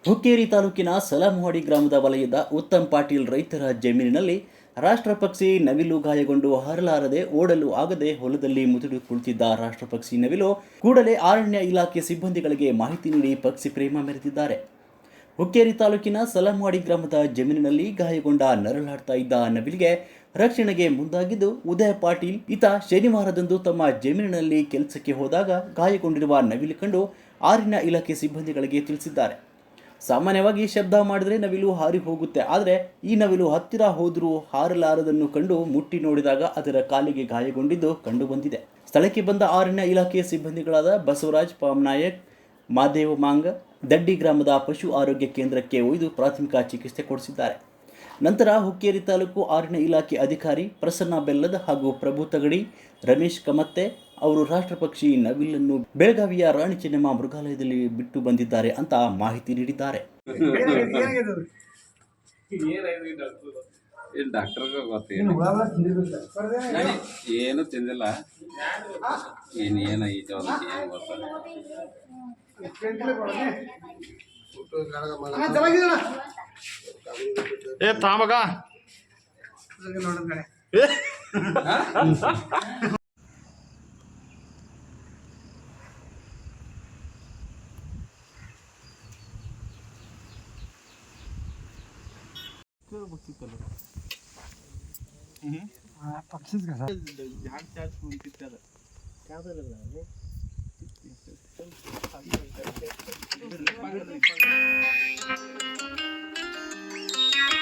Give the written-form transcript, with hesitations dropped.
ಹುಕ್ಕೇರಿ ತಾಲೂಕಿನ ಸಲಾಮವಾಡಿ ಗ್ರಾಮದ ವಲಯದ ಉತ್ತಮ್ ಪಾಟೀಲ್ ರೈತರ ಜಮೀನಿನಲ್ಲಿ ರಾಷ್ಟ್ರಪಕ್ಷಿ ನವಿಲು ಗಾಯಗೊಂಡು ಹಾರಲಾರದೆ ಓಡಲು ಆಗದೆ ಹೊಲದಲ್ಲಿ ಮುದುಡಿ ಕುಳಿತಿದ್ದ ರಾಷ್ಟ್ರಪಕ್ಷಿ ನವಿಲು ಕೂಡಲೇ ಅರಣ್ಯ ಇಲಾಖೆ ಸಿಬ್ಬಂದಿಗಳಿಗೆ ಮಾಹಿತಿ ನೀಡಿ ಪಕ್ಷಿ ಪ್ರೇಮ ಮೆರೆದಿದ್ದಾರೆ. ಹುಕ್ಕೇರಿ ತಾಲೂಕಿನ ಸಲಾಮವಾಡಿ ಗ್ರಾಮದ ಜಮೀನಿನಲ್ಲಿ ಗಾಯಗೊಂಡ ನರಳಾಡ್ತಾ ಇದ್ದ ನವಿಲಿಗೆ ರಕ್ಷಣೆಗೆ ಮುಂದಾಗಿದ್ದು ಉದಯ ಪಾಟೀಲ್ ಈತ ಶನಿವಾರದಂದು ತಮ್ಮ ಜಮೀನಿನಲ್ಲಿ ಕೆಲಸಕ್ಕೆ ಹೋದಾಗ ಗಾಯಗೊಂಡಿರುವ ನವಿಲು ಕಂಡು ಅರಣ್ಯ ಇಲಾಖೆ ಸಿಬ್ಬಂದಿಗಳಿಗೆ ತಿಳಿಸಿದ್ದಾರೆ. ಸಾಮಾನ್ಯವಾಗಿ ಶಬ್ದ ಮಾಡಿದರೆ ನವಿಲು ಹಾರಿ ಹೋಗುತ್ತೆ, ಆದರೆ ಈ ನವಿಲು ಹತ್ತಿರ ಹೋದರೂ ಹಾರಲಾರದನ್ನು ಕಂಡು ಮುಟ್ಟಿ ನೋಡಿದಾಗ ಅದರ ಕಾಲಿಗೆ ಗಾಯಗೊಂಡಿದ್ದು ಕಂಡು ಬಂದಿದೆ. ಸ್ಥಳಕ್ಕೆ ಬಂದ ಅರಣ್ಯ ಇಲಾಖೆ ಸಿಬ್ಬಂದಿಗಳಾದ ಬಸವರಾಜ್ ಪಾಮ್ನಾಯಕ್, ಮಾದೇವ ಮಾಂಗ ದಡ್ಡಿ ಗ್ರಾಮದ ಪಶು ಆರೋಗ್ಯ ಕೇಂದ್ರಕ್ಕೆ ಒಯ್ದು ಪ್ರಾಥಮಿಕ ಚಿಕಿತ್ಸೆ ಕೊಡಿಸಿದ್ದಾರೆ. ನಂತರ ಹುಕ್ಕೇರಿ ತಾಲೂಕು ಅರಣ್ಯ ಇಲಾಖೆ ಅಧಿಕಾರಿ ಪ್ರಸನ್ನ ಬೆಲ್ಲದ ಹಾಗೂ ಪ್ರಭು ತಗಡಿ, ರಮೇಶ್ ಕಮತ್ತೆ ಅವರು ರಾಷ್ಟ್ರಪಕ್ಷಿ ನವಿಲನ್ನು ಬೆಳಗಾವಿಯ ರಾಣಿ ಚೆನ್ನಮ್ಮ ಮೃಗಾಲಯದಲ್ಲಿ ಬಿಟ್ಟು ಬಂದಿದ್ದಾರೆ ಅಂತ ಮಾಹಿತಿ ನೀಡಿದ್ದಾರೆ. ಏನು ತಿಂದಿಲ್ಲ, ಏ ತಾಮಗ पक्षीच कसा झाड चार्ज होऊन तिथं काय